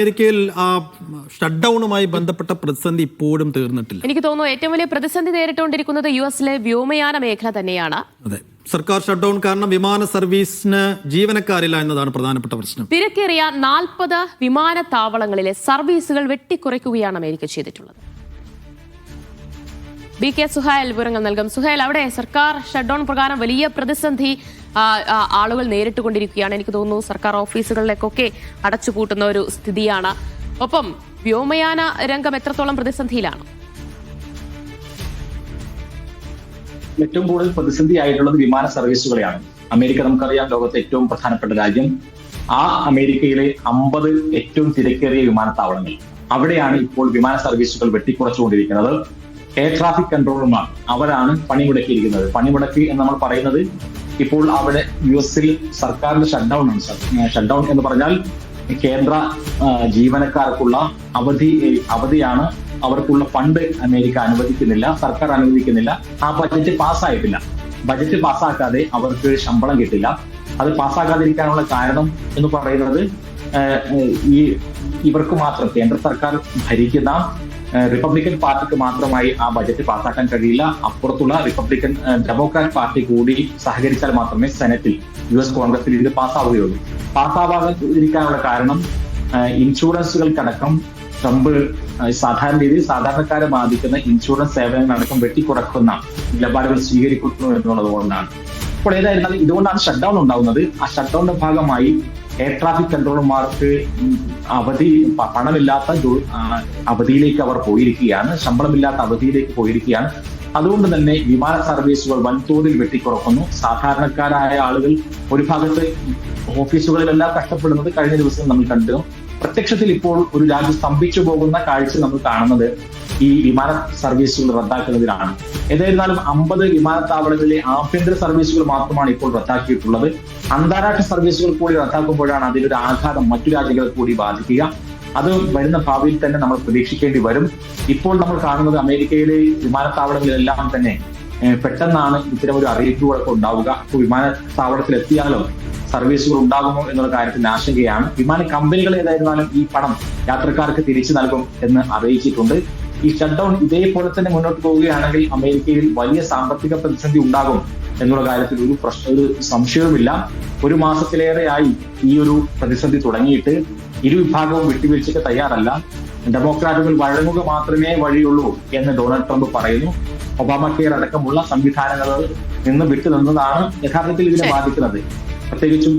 അമേരിക്കയിൽ ആ ഷട്ട് ഡൗണുമായി ബന്ധപ്പെട്ട പ്രതിസന്ധി ഇപ്പോഴും തീർന്നിട്ടില്ല. എനിക്ക് തോന്നുന്നു ഏറ്റവും വലിയ പ്രതിസന്ധി നേരിട്ടുകൊണ്ടിരിക്കുന്നത് യുഎസിലെ വ്യോമയാന മേഖല തന്നെയാണ്. അതെ, സർക്കാർ ഷട്ട് ഡൗൺ കാരണം വിമാന സർവീസിന് ജീവനക്കാരില്ല എന്നതാണ് പ്രധാനപ്പെട്ട പ്രശ്നം. തിരക്കേറിയ 40 വിമാനത്താവളങ്ങളിലെ സർവീസുകൾ വെട്ടിക്കുറയ്ക്കുകയാണ് അമേരിക്ക ചെയ്തിട്ടുള്ളത്. ബി കെ സുഹൈൽ വിവരങ്ങൾ നൽകും. സുഹൈൽ, അവിടെ സർക്കാർ ഷട്ട് ഡൗൺ പ്രകാരം വലിയ പ്രതിസന്ധി ആളുകൾ നേരിട്ടുകൊണ്ടിരിക്കുകയാണ്. എനിക്ക് തോന്നുന്നു സർക്കാർ ഓഫീസുകളിലേക്കൊക്കെ അടച്ചുപൂട്ടുന്ന ഒരു സ്ഥിതിയാണ്. ഒപ്പം വ്യോമയാന രംഗം എത്രത്തോളം പ്രതിസന്ധിയിലാണ്? ഏറ്റവും കൂടുതൽ പ്രതിസന്ധി ആയിട്ടുള്ളത് വിമാന സർവീസുകളെയാണ്. അമേരിക്ക നമുക്കറിയാം, ലോകത്തെ ഏറ്റവും പ്രധാനപ്പെട്ട രാജ്യം. ആ അമേരിക്കയിലെ 50 ഏറ്റവും തിരക്കേറിയ വിമാനത്താവളങ്ങൾ, അവിടെയാണ് ഇപ്പോൾ വിമാന സർവീസുകൾ വെട്ടിക്കുറച്ചുകൊണ്ടിരിക്കുന്നത്. എയർ ട്രാഫിക് കൺട്രോളർമാർ അവരാണ് പണിമുടക്കിയിരിക്കുന്നത്. പണിമുടക്കി എന്ന് നമ്മൾ പറയുന്നത് ഇപ്പോൾ അവിടെ യുഎസിൽ സർക്കാരിന്റെ ഷട്ട് ഡൗൺ ആണ്. ഷട്ട് ഡൗൺ എന്ന് പറഞ്ഞാൽ കേന്ദ്ര ജീവനക്കാർക്കുള്ള അവധിയാണ്. അവർക്കുള്ള ഫണ്ട് അമേരിക്ക അനുവദിക്കുന്നില്ല, സർക്കാർ അനുവദിക്കുന്നില്ല. ആ ബജറ്റ് പാസ്സായിട്ടില്ല. ബജറ്റ് പാസ്സാക്കാതെ അവർക്ക് ശമ്പളം കിട്ടില്ല. അത് പാസ്സാക്കാതിരിക്കാനുള്ള കാരണം എന്ന് പറയുന്നത് ഇവർക്ക് മാത്രം, കേന്ദ്ര സർക്കാർ ഭരിക്കുന്ന റിപ്പബ്ലിക്കൻ പാർട്ടിക്ക് മാത്രമായി ആ ബജറ്റ് പാസ്സാക്കാൻ കഴിയില്ല. അപ്പുറത്തുള്ള ഡെമോക്രാറ്റ് പാർട്ടി കൂടി സഹകരിച്ചാൽ മാത്രമേ സെനറ്റിൽ, യുഎസ് കോൺഗ്രസിൽ ഇത് പാസ്സാവുകയുള്ളൂ. പാസ്സാവാതിരിക്കാനുള്ള കാരണം ഇൻഷുറൻസുകൾക്കടക്കം ട്രംപ് സാധാരണ രീതിയിൽ സാധാരണക്കാരെ ബാധിക്കുന്ന ഇൻഷുറൻസ് സേവനങ്ങളടക്കം വെട്ടിക്കുറക്കുന്ന നിലപാടുകൾ സ്വീകരിക്കുന്നു എന്നുള്ളത് കൊണ്ടാണ്. അപ്പോൾ ഏതായിരുന്നാലും ഇതുകൊണ്ടാണ് ഷട്ട് ഡൗൺ ഉണ്ടാകുന്നത്. ആ ഷട്ട് ഡൗണിന്റെ ഭാഗമായി എയർ ട്രാഫിക് കൺട്രോളർമാർക്ക് പണമില്ലാത്ത അവധിയിലേക്ക് അവർ പോയിരിക്കുകയാണ്, ശമ്പളമില്ലാത്ത അവധിയിലേക്ക് പോയിരിക്കുകയാണ്. അതുകൊണ്ട് തന്നെ വിമാന സർവീസുകൾ വൻതോതിൽ വെട്ടിക്കുറക്കുന്നു. സാധാരണക്കാരായ ആളുകൾ ഒരു ഭാഗത്ത് ഓഫീസുകളിലെല്ലാം കഷ്ടപ്പെടുന്നത് കഴിഞ്ഞ ദിവസം നമ്മൾ കണ്ടു. പ്രത്യക്ഷത്തിൽ ഇപ്പോൾ ഒരു രാജ്യം സ്തംഭിച്ചു പോകുന്ന കാഴ്ച നമ്മൾ കാണുന്നത് ഈ വിമാന സർവീസുകൾ റദ്ദാക്കുന്നതിലാണ്. ഏതായിരുന്നാലും 50 വിമാനത്താവളങ്ങളിലെ ആഭ്യന്തര സർവീസുകൾ മാത്രമാണ് ഇപ്പോൾ റദ്ദാക്കിയിട്ടുള്ളത്. അന്താരാഷ്ട്ര സർവീസുകൾ കൂടി റദ്ദാക്കുമ്പോഴാണ് അതിലൊരു ആഘാതം മറ്റു രാജ്യങ്ങളെ കൂടി ബാധിക്കുക. അത് വരുന്ന ഭാവിയിൽ തന്നെ നമ്മൾ പ്രതീക്ഷിക്കേണ്ടി വരും. ഇപ്പോൾ നമ്മൾ കാണുന്നത് അമേരിക്കയിലെ വിമാനത്താവളങ്ങളിലെല്ലാം തന്നെ പെട്ടെന്നാണ് ഇത്തരം ഒരു അറിയിപ്പുകളൊക്കെ ഉണ്ടാവുക. അപ്പോൾ വിമാനത്താവളത്തിൽ എത്തിയാലോ സർവീസുകൾ ഉണ്ടാകുമോ എന്നുള്ള കാര്യത്തിൽ ആശങ്കയാണ്. വിമാന കമ്പനികൾ ഏതായിരുന്നാലും ഈ പണം യാത്രക്കാർക്ക് തിരിച്ചു നൽകും എന്ന് അറിയിച്ചിട്ടുണ്ട്. ഈ ഷട്ട് ഡൗൺ ഇതേപോലെ തന്നെ മുന്നോട്ട് പോവുകയാണെങ്കിൽ അമേരിക്കയിൽ വലിയ സാമ്പത്തിക പ്രതിസന്ധി ഉണ്ടാകും എന്നുള്ള കാര്യത്തിൽ ഒരു സംശയവുമില്ല. 1 മാസത്തിലേറെയായി ഈ ഒരു പ്രതിസന്ധി തുടങ്ങിയിട്ട് ഇരുവിഭാഗവും വിട്ടുവീഴ്ചയ്ക്ക് തയ്യാറല്ല. ഡെമോക്രാറ്റുകൾ വഴങ്ങുക മാത്രമേ വഴിയുള്ളൂ എന്ന് ഡൊണാൾഡ് ട്രംപ് പറയുന്നു. ഒബാമ കെയർ അടക്കമുള്ള സംവിധാനങ്ങളിൽ നിന്ന് വിട്ടുനിന്നതാണ് യഥാർത്ഥത്തിൽ ഇതിനെ ബാധിക്കുന്നത്. പ്രത്യേകിച്ചും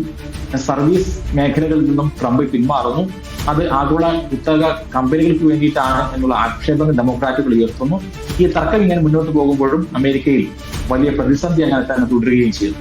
സർവീസ് മേഖലകളിൽ നിന്നും ട്രംപ് പിന്മാറുന്നു. അത് ആഗോള കുത്തക കമ്പനികൾക്ക് വേണ്ടിയിട്ടാണ് എന്നുള്ള ആക്ഷേപങ്ങൾ ഡെമോക്രാറ്റുകൾ ഉയർത്തുന്നു. ഈ തർക്കം ഇങ്ങനെ മുന്നോട്ട് പോകുമ്പോഴും അമേരിക്കയിൽ വലിയ പ്രതിസന്ധി അങ്ങനെ തന്നെ തുടരുകയും ചെയ്തു.